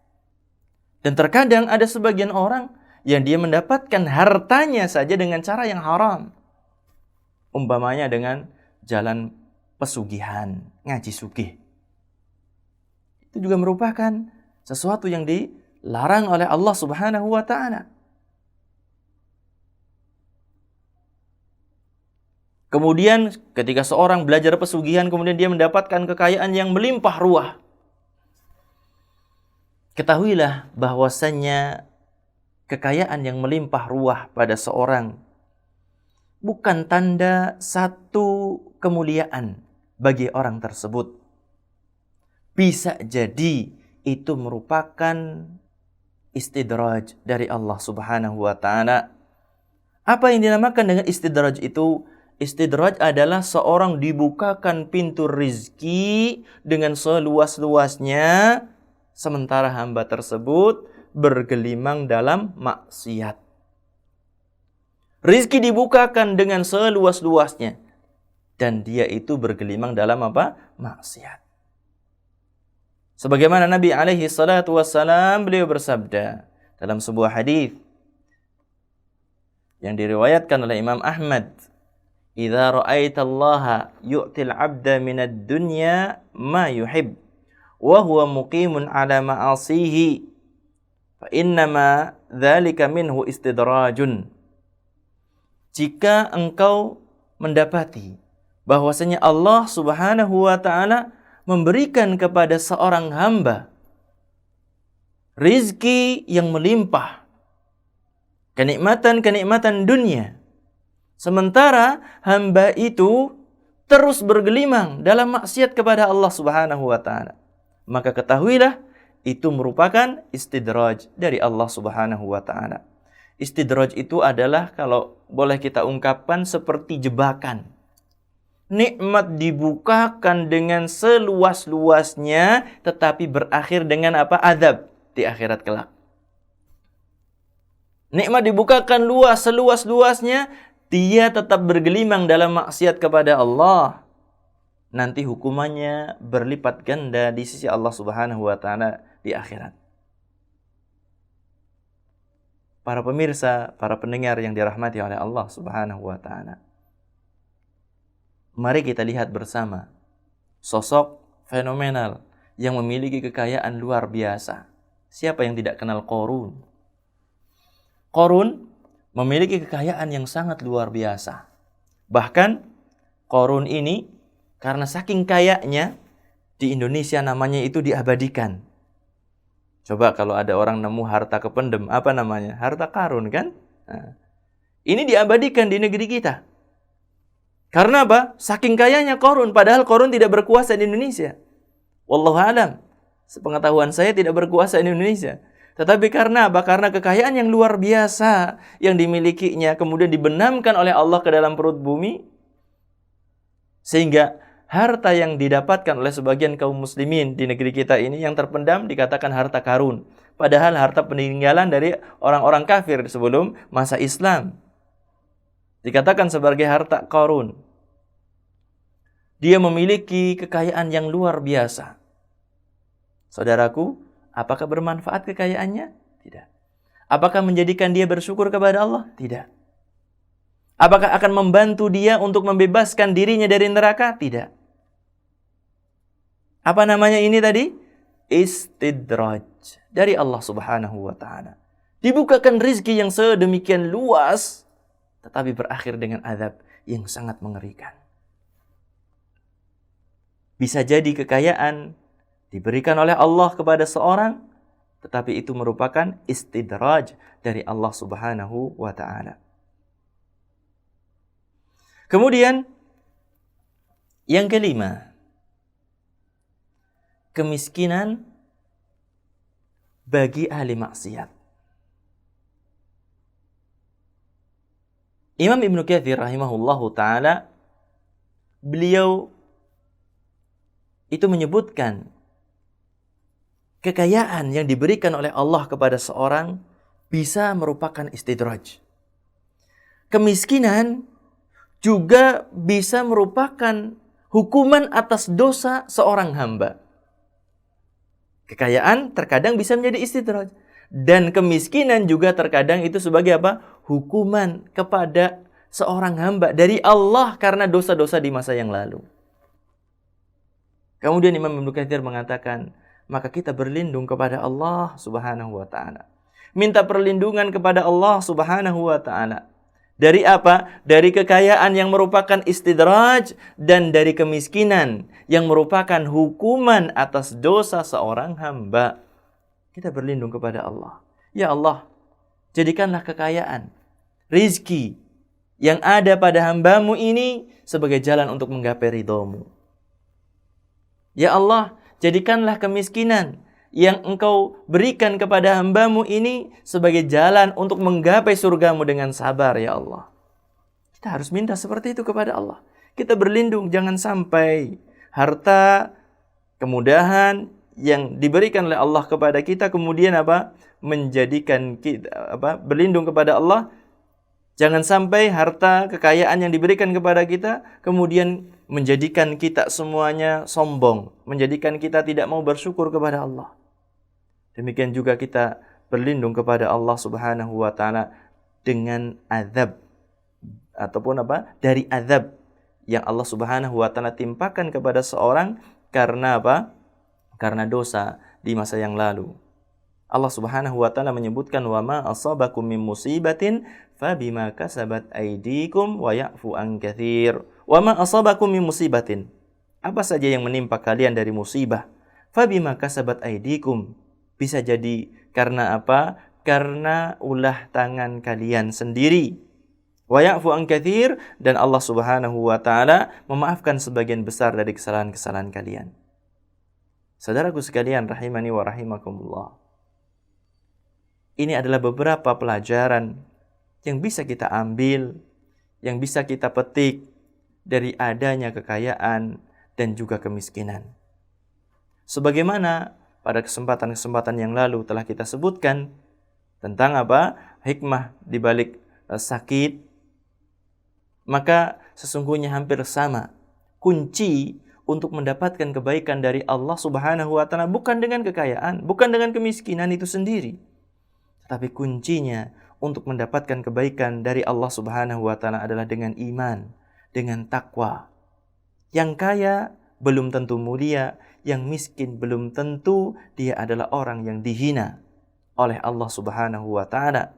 Dan terkadang ada sebagian orang yang dia mendapatkan hartanya saja dengan cara yang haram. Umpamanya dengan jalan pesugihan, ngaji sugih. Itu juga merupakan sesuatu yang dilarang oleh Allah Subhanahu wa ta'ala. Kemudian ketika seorang belajar pesugihan, kemudian dia mendapatkan kekayaan yang melimpah ruah. Ketahuilah bahwasannya kekayaan yang melimpah ruah pada seorang bukan tanda satu kemuliaan, bagi orang tersebut. Bisa jadi itu merupakan istidraj dari Allah Subhanahu wa taala. Apa yang dinamakan dengan istidraj itu? Istidraj adalah seorang dibukakan pintu rizki dengan seluas-luasnya, sementara hamba tersebut bergelimang dalam maksiat. Rizki dibukakan dengan seluas-luasnya, dan dia itu bergelimang dalam apa? Maksiat. Sebagaimana Nabi alaihi salatu wassalam, beliau bersabda dalam sebuah hadis yang diriwayatkan oleh Imam Ahmad, "Idza ra'aitallaha yu'til 'abda minad dunya ma yuhib wa huwa muqimun 'ala ma'asihi fa innama dzalika minhu istidrajun." Jika engkau mendapati bahwasanya Allah Subhanahu wa taala memberikan kepada seorang hamba rizki yang melimpah, kenikmatan-kenikmatan dunia, sementara hamba itu terus bergelimang dalam maksiat kepada Allah Subhanahu wa taala, maka ketahuilah itu merupakan istidraj dari Allah Subhanahu wa taala. Istidraj itu adalah, kalau boleh kita ungkapkan, seperti jebakan. Nikmat dibukakan dengan seluas-luasnya, tetapi berakhir dengan apa? Azab di akhirat kelak. Nikmat dibukakan luas, seluas-luasnya, dia tetap bergelimang dalam maksiat kepada Allah. Nanti hukumannya berlipat ganda di sisi Allah Subhanahu wa taala di akhirat. Para pemirsa, para pendengar yang dirahmati oleh Allah Subhanahu wa taala, mari kita lihat bersama sosok fenomenal yang memiliki kekayaan luar biasa. Siapa yang tidak kenal Qarun? Qarun memiliki kekayaan yang sangat luar biasa. Bahkan Qarun ini, karena saking kayanya, di Indonesia namanya itu diabadikan. Coba kalau ada orang nemu harta kependem, apa namanya? Harta karun, kan? Nah, ini diabadikan di negeri kita. Karena apa? Saking kayanya Qarun, padahal Qarun tidak berkuasa di Indonesia. Wallahu alam. Sepengetahuan saya tidak berkuasa di Indonesia. Tetapi karena apa? Karena kekayaan yang luar biasa yang dimilikinya, kemudian dibenamkan oleh Allah ke dalam perut bumi, sehingga harta yang didapatkan oleh sebagian kaum muslimin di negeri kita ini yang terpendam dikatakan harta karun. Padahal harta peninggalan dari orang-orang kafir sebelum masa Islam. Dikatakan sebagai harta Qarun. Dia memiliki kekayaan yang luar biasa. Saudaraku, apakah bermanfaat kekayaannya? Tidak. Apakah menjadikan dia bersyukur kepada Allah? Tidak. Apakah akan membantu dia untuk membebaskan dirinya dari neraka? Tidak. Apa namanya ini tadi? Istidraj dari Allah Subhanahu wa taala. Dibukakan rizki yang sedemikian luas, tetapi berakhir dengan azab yang sangat mengerikan. Bisa jadi kekayaan diberikan oleh Allah kepada seorang, tetapi itu merupakan istidraj dari Allah Subhanahu wa taala. Kemudian yang kelima, kemiskinan bagi ahli maksiat. Imam Ibnu Katsir rahimahullahu taala, beliau itu menyebutkan kekayaan yang diberikan oleh Allah kepada seorang bisa merupakan istidraj. Kemiskinan juga bisa merupakan hukuman atas dosa seorang hamba. Kekayaan terkadang bisa menjadi istidraj, dan kemiskinan juga terkadang itu sebagai apa? Hukuman kepada seorang hamba dari Allah karena dosa-dosa di masa yang lalu. Kemudian Imam Ibnu Katsir mengatakan, maka kita berlindung kepada Allah Subhanahu wa taala. Minta perlindungan kepada Allah Subhanahu wa taala. Dari apa? Dari kekayaan yang merupakan istidraj dan dari kemiskinan yang merupakan hukuman atas dosa seorang hamba. Kita berlindung kepada Allah. Ya Allah, jadikanlah kekayaan, rizki yang ada pada hambamu ini sebagai jalan untuk menggapai ridhamu. Ya Allah, jadikanlah kemiskinan yang Engkau berikan kepada hamba-Mu ini sebagai jalan untuk menggapai surga-Mu dengan sabar, ya Allah. Kita harus minta seperti itu kepada Allah. Kita berlindung, jangan sampai harta, kemudahan yang diberikan oleh Allah kepada kita kemudian menjadikan kita berlindung kepada Allah. Jangan sampai harta, kekayaan yang diberikan kepada kita kemudian menjadikan kita semuanya sombong, menjadikan kita tidak mau bersyukur kepada Allah. Demikian juga kita berlindung kepada Allah Subhanahu wa taala dengan azab ataupun dari azab yang Allah Subhanahu wa taala timpakan kepada seorang karena karena dosa di masa yang lalu. Allah Subhanahu wa taala menyebutkan wa ma asabakum min musibatin fabima kasabat aydikum wa ya'fu an katsir. Wa ma asabakum min musibatin. Apa saja yang menimpa kalian dari musibah? Fabima kasabat aydikum. Bisa jadi karena apa? Karena ulah tangan kalian sendiri. Wa ya'fu an katsir, dan Allah Subhanahu wa taala memaafkan sebagian besar dari kesalahan-kesalahan kalian. Saudaraku sekalian rahimani wa rahimakumullah. Ini adalah beberapa pelajaran yang bisa kita ambil, yang bisa kita petik dari adanya kekayaan dan juga kemiskinan. Sebagaimana pada kesempatan-kesempatan yang lalu telah kita sebutkan tentang hikmah di balik sakit, maka sesungguhnya hampir sama. Kunci untuk mendapatkan kebaikan dari Allah Subhanahu wa taala bukan dengan kekayaan, bukan dengan kemiskinan itu sendiri. Tapi kuncinya untuk mendapatkan kebaikan dari Allah Subhanahu wa taala adalah dengan iman, dengan takwa. Yang kaya belum tentu mulia, yang miskin belum tentu dia adalah orang yang dihina oleh Allah Subhanahu wa taala.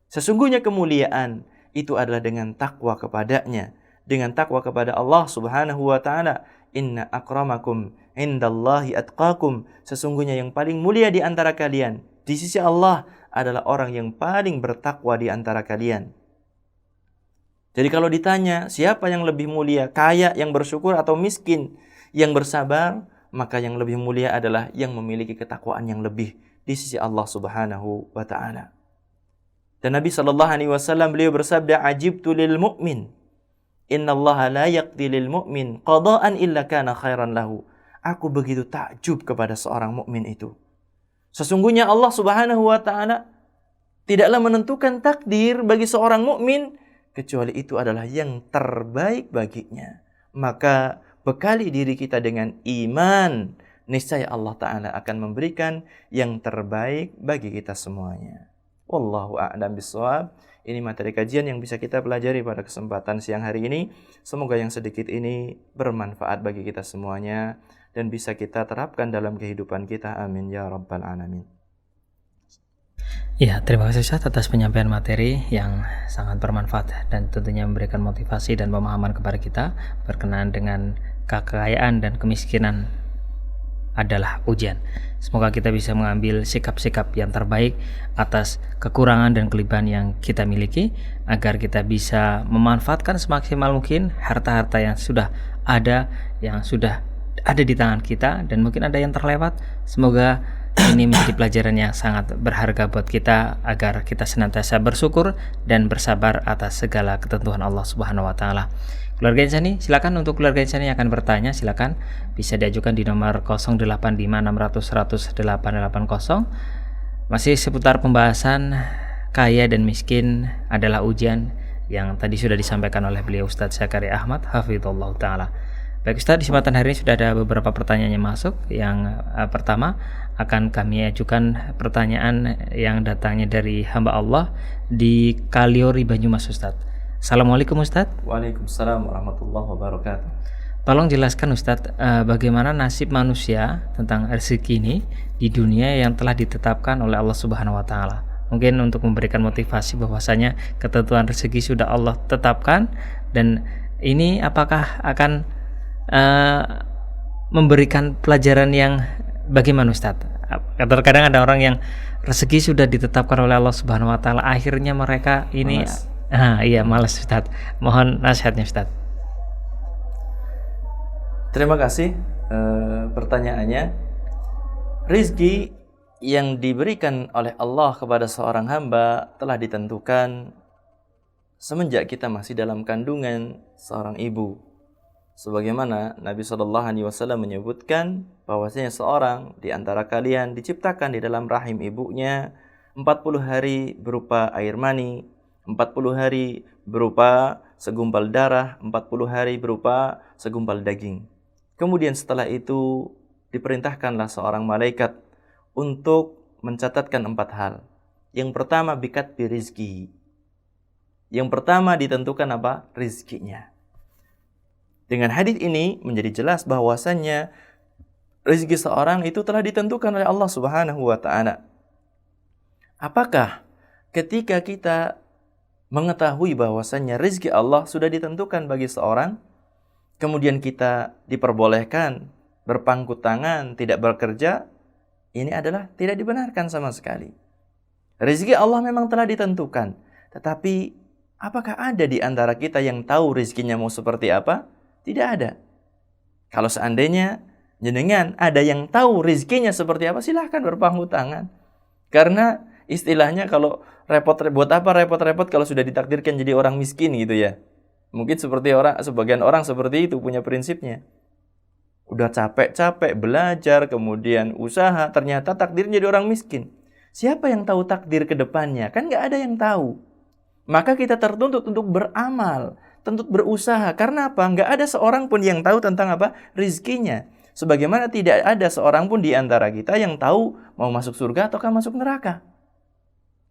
Sesungguhnya kemuliaan itu adalah dengan takwa kepadanya, dengan takwa kepada Allah Subhanahu wa taala. Inna akramakum indallahi atqakum. Sesungguhnya yang paling mulia di antara kalian di sisi Allah adalah orang yang paling bertakwa di antara kalian. Jadi kalau ditanya siapa yang lebih mulia, kaya yang bersyukur atau miskin yang bersabar, maka yang lebih mulia adalah yang memiliki ketakwaan yang lebih di sisi Allah Subhanahu wa taala. Dan Nabi sallallahu alaihi wasallam beliau bersabda, "Ajibtu lil mu'min, innallaha la yaqdi lil mu'min qada'an illa kana khairan lahu." Aku begitu takjub kepada seorang mukmin itu. Sesungguhnya Allah Subhanahu wa taala tidaklah menentukan takdir bagi seorang mukmin kecuali itu adalah yang terbaik baginya. Maka bekali diri kita dengan iman, niscaya Allah taala akan memberikan yang terbaik bagi kita semuanya. Wallahu a'lam bishawab. Ini materi kajian yang bisa kita pelajari pada kesempatan siang hari ini. Semoga yang sedikit ini bermanfaat bagi kita semuanya dan bisa kita terapkan dalam kehidupan kita. Amin ya rabbal alamin. Ya, terima kasih Ustaz atas penyampaian materi yang sangat bermanfaat dan tentunya memberikan motivasi dan pemahaman kepada kita berkenaan dengan kekayaan dan kemiskinan adalah ujian. Semoga kita bisa mengambil sikap-sikap yang terbaik atas kekurangan dan kelebihan yang kita miliki agar kita bisa memanfaatkan semaksimal mungkin harta-harta yang sudah ada di tangan kita, dan mungkin ada yang terlewat. Semoga ini menjadi pelajaran yang sangat berharga buat kita agar kita senantiasa bersyukur dan bersabar atas segala ketentuan Allah Subhanahu wa taala. Keluarga Insani, silakan untuk keluarga Insani yang akan bertanya, silakan bisa diajukan di nomor 085600100880. Masih seputar pembahasan kaya dan miskin adalah ujian yang tadi sudah disampaikan oleh beliau Ustadz Zakaria Ahmad hafizallahu taala. Baik Ustadz, di kesempatan hari ini sudah ada beberapa pertanyaan yang masuk. Yang pertama akan kami ajukan pertanyaan yang datangnya dari hamba Allah di Kaliori Banyumas Ustadz. Assalamualaikum Ustadz. Waalaikumsalam warahmatullahi wabarakatuh. Tolong jelaskan Ustadz, bagaimana nasib manusia tentang rezeki ini di dunia yang telah ditetapkan oleh Allah Subhanahu wa taala. Mungkin untuk memberikan motivasi bahwasanya ketentuan rezeki sudah Allah tetapkan, dan ini apakah akan memberikan pelajaran yang bagaimana Ustadz? Terkadang ada orang yang rezeki sudah ditetapkan oleh Allah Subhanahu wa taala, akhirnya mereka ini malas Ustadz. Mohon nasihatnya Ustadz. Terima kasih pertanyaannya, rizki yang diberikan oleh Allah kepada seorang hamba telah ditentukan semenjak kita masih dalam kandungan seorang ibu. Sebagaimana Nabi SAW menyebutkan bahwasanya seorang di antara kalian diciptakan di dalam rahim ibunya 40 hari berupa air mani, 40 hari berupa segumpal darah, 40 hari berupa segumpal daging. Kemudian setelah itu diperintahkanlah seorang malaikat untuk mencatatkan 4 hal. Yang pertama bikat birizki. Yang pertama ditentukan apa? Rizkinya. Dengan hadis ini menjadi jelas bahwasannya rezeki seorang itu telah ditentukan oleh Allah Subhanahu wa taala. Apakah ketika kita mengetahui bahwasannya rezeki Allah sudah ditentukan bagi seorang, kemudian kita diperbolehkan berpangku tangan, tidak bekerja, ini adalah tidak dibenarkan sama sekali. Rezeki Allah memang telah ditentukan, tetapi apakah ada di antara kita yang tahu rezekinya mau seperti apa? Tidak ada. Kalau seandainya jenengan ada yang tahu rezekinya seperti apa, silahkan berpangku tangan. Karena istilahnya kalau buat apa repot-repot kalau sudah ditakdirkan jadi orang miskin gitu ya. Mungkin sebagian orang seperti itu punya prinsipnya. Udah capek-capek belajar, kemudian usaha, ternyata takdirnya jadi orang miskin. Siapa yang tahu takdir ke depannya? Kan nggak ada yang tahu. Maka kita tertuntut untuk beramal, untuk berusaha. Karena apa? Nggak ada seorang pun yang tahu tentang apa? Rizkinya. Sebagaimana tidak ada seorang pun di antara kita yang tahu mau masuk surga ataukah masuk neraka.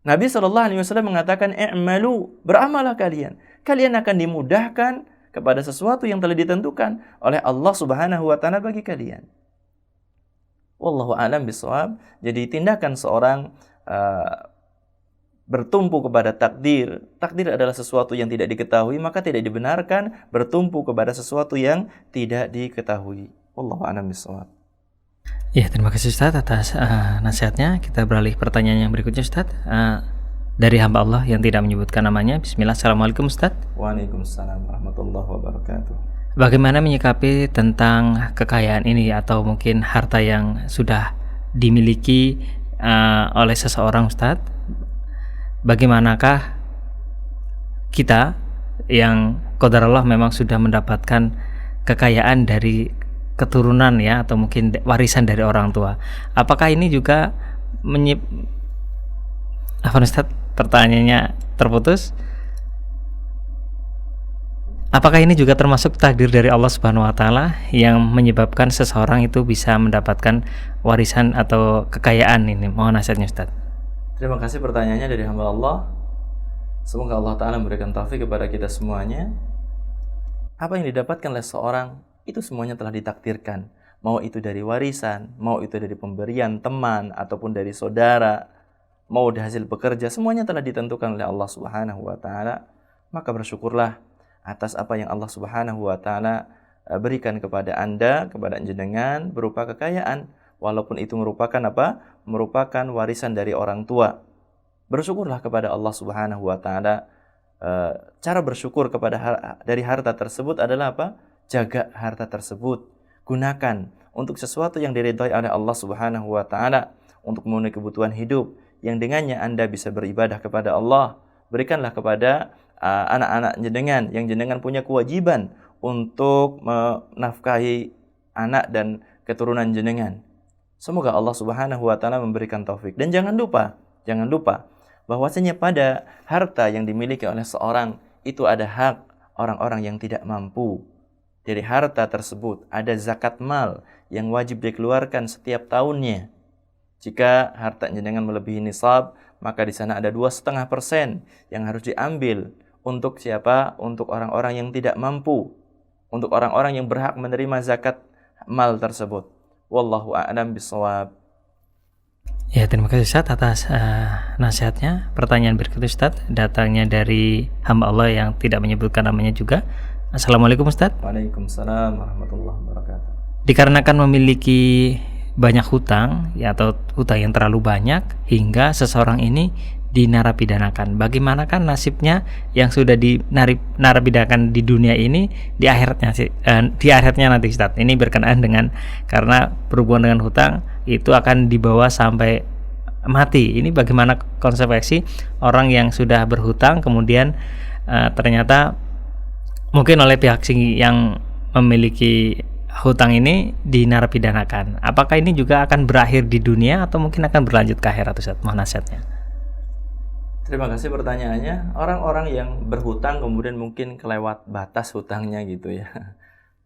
Nabi SAW mengatakan, "I'malu", beramalah kalian. Kalian akan dimudahkan kepada sesuatu yang telah ditentukan oleh Allah Subhanahu wa taala bagi kalian. Wallahu a'lam bishawab. Jadi tindakan seorang bertumpu kepada takdir. Takdir adalah sesuatu yang tidak diketahui, maka tidak dibenarkan bertumpu kepada sesuatu yang tidak diketahui. Wallahu a'lam bishawab. Ya, terima kasih Ustaz atas nasihatnya. Kita beralih pertanyaan yang berikutnya Ustaz. Dari hamba Allah yang tidak menyebutkan namanya. Bismillah. Assalamualaikum Ustaz. Waalaikumsalam warahmatullahi wabarakatuh. Bagaimana menyikapi tentang kekayaan ini atau mungkin harta yang sudah dimiliki oleh seseorang Ustaz? Bagaimanakah kita yang qadarullah memang sudah mendapatkan kekayaan dari keturunan ya, atau mungkin warisan dari orang tua? Apakah ini juga Ustaz, pertanyaannya terputus. Apakah ini juga termasuk takdir dari Allah Subhanahu wa taala yang menyebabkan seseorang itu bisa mendapatkan warisan atau kekayaan ini? Mohon nasihatnya Ustaz. Terima kasih pertanyaannya dari hamba Allah. Semoga Allah taala memberikan taufik kepada kita semuanya. Apa yang didapatkan oleh seorang itu semuanya telah ditakdirkan. Mau itu dari warisan, mau itu dari pemberian teman ataupun dari saudara, mau dari hasil bekerja, semuanya telah ditentukan oleh Allah Subhanahu wa taala. Maka bersyukurlah atas apa yang Allah Subhanahu wa taala berikan kepada Anda, kepada jenengan berupa kekayaan, walaupun itu merupakan apa? Merupakan warisan dari orang tua. Bersyukurlah kepada Allah Subhanahu wa taala. Cara bersyukur dari harta tersebut adalah apa? Jaga harta tersebut. Gunakan untuk sesuatu yang diridhai oleh Allah Subhanahu wa taala, untuk memenuhi kebutuhan hidup yang dengannya Anda bisa beribadah kepada Allah. Berikanlah kepada anak-anak jenengan yang jenengan punya kewajiban untuk menafkahi anak dan keturunan jenengan. Semoga Allah Subhanahu wa taala memberikan taufik. Dan jangan lupa bahwasanya pada harta yang dimiliki oleh seorang itu ada hak orang-orang yang tidak mampu. Dari harta tersebut ada zakat mal yang wajib dikeluarkan setiap tahunnya. Jika harta jenengan melebihi nisab, maka di sana ada 2,5% yang harus diambil untuk siapa? Untuk orang-orang yang tidak mampu, untuk orang-orang yang berhak menerima zakat mal tersebut. Wallahu a'lam bishawab. Ya, terima kasih Ustaz atas nasihatnya. Pertanyaan berikutnya Ustaz datangnya dari hamba Allah yang tidak menyebutkan namanya juga. Assalamualaikum Ustaz. Waalaikumsalam warahmatullahi wabarakatuh. Dikarenakan memiliki banyak hutang ya, atau hutang yang terlalu banyak hingga seseorang ini dinarapidanakan. Bagaimana kan nasibnya yang sudah dinarapidanakan di dunia ini di akhiratnya nanti Ustaz. Ini berkenaan dengan karena berhubungan dengan hutang itu akan dibawa sampai mati. Ini bagaimana konsekuensi orang yang sudah berhutang kemudian ternyata mungkin oleh pihak yang memiliki hutang ini dinarapidanakan. Apakah ini juga akan berakhir di dunia atau mungkin akan berlanjut ke akhirat Ustaz? Mohon nasihatnya. Terima kasih pertanyaannya. Orang-orang yang berhutang kemudian mungkin kelewat batas hutangnya gitu ya.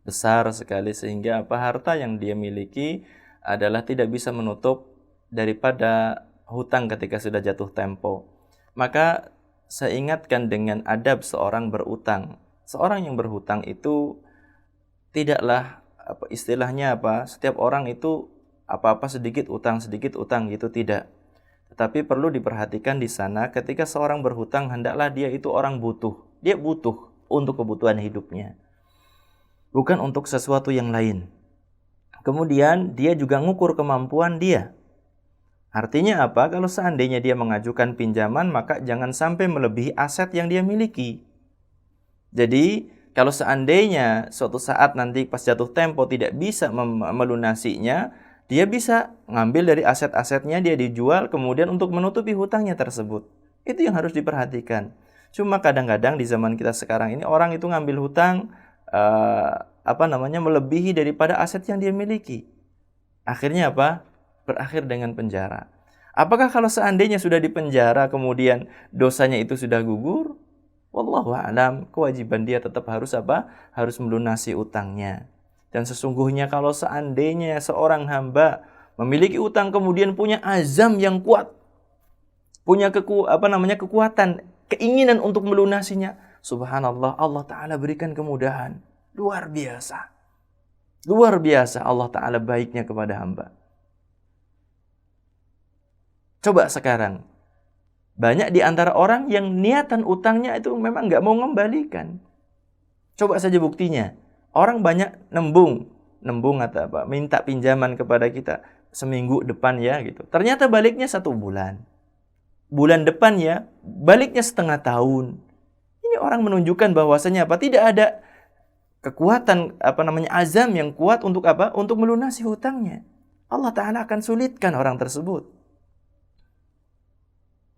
Besar sekali sehingga harta yang dia miliki adalah tidak bisa menutup daripada hutang ketika sudah jatuh tempo. Maka saya ingatkan dengan adab seorang berutang. Seorang yang berhutang itu tidaklah setiap orang itu apa-apa sedikit utang gitu, tidak. Tetapi perlu diperhatikan di sana ketika seorang berhutang hendaklah dia itu orang butuh. Dia butuh untuk kebutuhan hidupnya. Bukan untuk sesuatu yang lain. Kemudian dia juga ngukur kemampuan dia. Artinya apa? Kalau seandainya dia mengajukan pinjaman, maka jangan sampai melebihi aset yang dia miliki. Jadi, kalau seandainya suatu saat nanti pas jatuh tempo tidak bisa melunasinya, dia bisa ngambil dari aset-asetnya, dia dijual kemudian untuk menutupi hutangnya tersebut. Itu yang harus diperhatikan. Cuma kadang-kadang di zaman kita sekarang ini orang itu ngambil hutang melebihi daripada aset yang dia miliki. Akhirnya apa? Berakhir dengan penjara. Apakah kalau seandainya sudah dipenjara kemudian dosanya itu sudah gugur? Wallahu a'lam, kewajiban dia tetap harus harus melunasi utangnya. Dan sesungguhnya kalau seandainya seorang hamba memiliki utang kemudian punya azam yang kuat, punya kekuatan, keinginan untuk melunasinya, subhanallah, Allah Ta'ala berikan kemudahan. Luar biasa. Luar biasa Allah Ta'ala baiknya kepada hamba. Coba sekarang, banyak di antara orang yang niatan utangnya itu memang nggak mau mengembalikan. Coba saja buktinya. Orang banyak nembung atau minta pinjaman kepada kita seminggu depan ya gitu. Ternyata baliknya 1 bulan. Bulan depan ya, baliknya setengah tahun. Ini orang menunjukkan bahwasanya tidak ada kekuatan azam yang kuat untuk untuk melunasi hutangnya. Allah Ta'ala akan sulitkan orang tersebut.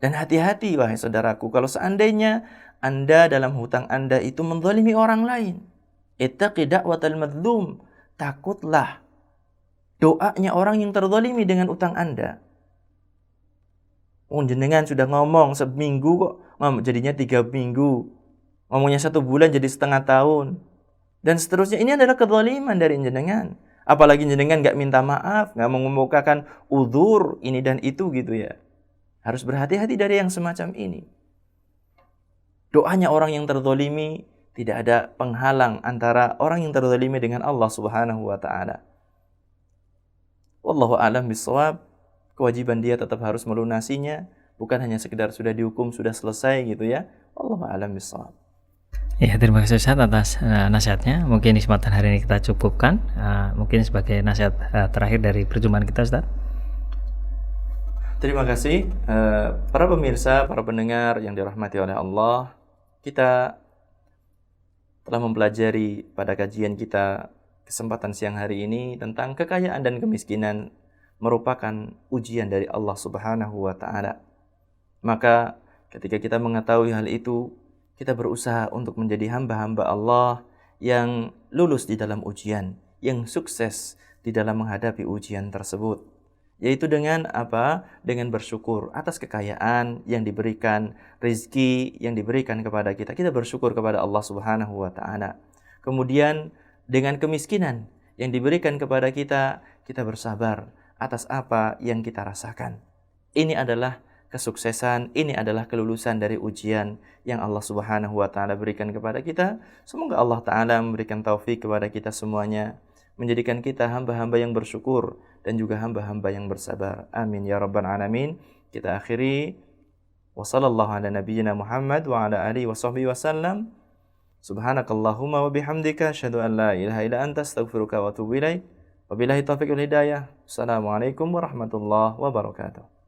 Dan hati-hati wahai saudaraku, kalau seandainya Anda dalam hutang Anda itu menzalimi orang lain. Ittaqi da'watal madzlum. Takutlah doanya orang yang terzalimi dengan utang Anda. Jenengan sudah ngomong seminggu kok jadinya 3 minggu. Ngomongnya 1 bulan jadi setengah tahun. Dan seterusnya, ini adalah kezaliman dari jenengan. Apalagi jenengan gak minta maaf, gak mengemukakan uzur ini dan itu gitu ya. Harus berhati-hati dari yang semacam ini. Doanya orang yang terzalimi, tidak ada penghalang antara orang yang terzalimi dengan Allah Subhanahu wa Ta'ala. Wallahu a'lam bishawab. Kewajiban dia tetap harus melunasinya, bukan hanya sekedar sudah dihukum sudah selesai gitu ya. Wallahu a'lam bishawab. Ya, terima kasih Ustaz atas nasihatnya. Mungkin di kesempatan hari ini kita cukupkan. Mungkin sebagai nasihat terakhir dari perjumpaan kita Ustaz. Terima kasih para pemirsa, para pendengar yang dirahmati oleh Allah. Kita telah mempelajari pada kajian kita kesempatan siang hari ini tentang kekayaan dan kemiskinan merupakan ujian dari Allah Subhanahu wa Ta'ala. Maka ketika kita mengetahui hal itu, kita berusaha untuk menjadi hamba-hamba Allah yang lulus di dalam ujian, yang sukses di dalam menghadapi ujian tersebut. Yaitu dengan apa? Dengan bersyukur atas kekayaan yang diberikan, rezeki yang diberikan kepada kita. Kita bersyukur kepada Allah Subhanahu wa Ta'ala. Kemudian dengan kemiskinan yang diberikan kepada kita, kita bersabar atas apa yang kita rasakan. Ini adalah kesuksesan, ini adalah kelulusan dari ujian yang Allah Subhanahu wa Ta'ala berikan kepada kita. Semoga Allah Ta'ala memberikan taufik kepada kita semuanya, menjadikan kita hamba-hamba yang bersyukur dan juga hamba-hamba yang bersabar. Amin ya rabbal alamin. Kita akhiri wa sallallahu ala nabiyyina Muhammad wa ala alihi wa sahbihi wasallam. Subhanakallahumma wa bihamdika asyhadu an la ilaha illa anta astaghfiruka wa atubu ilaik. Wabillahi taufiq wal hidayah. Assalamualaikum warahmatullahi wabarakatuh.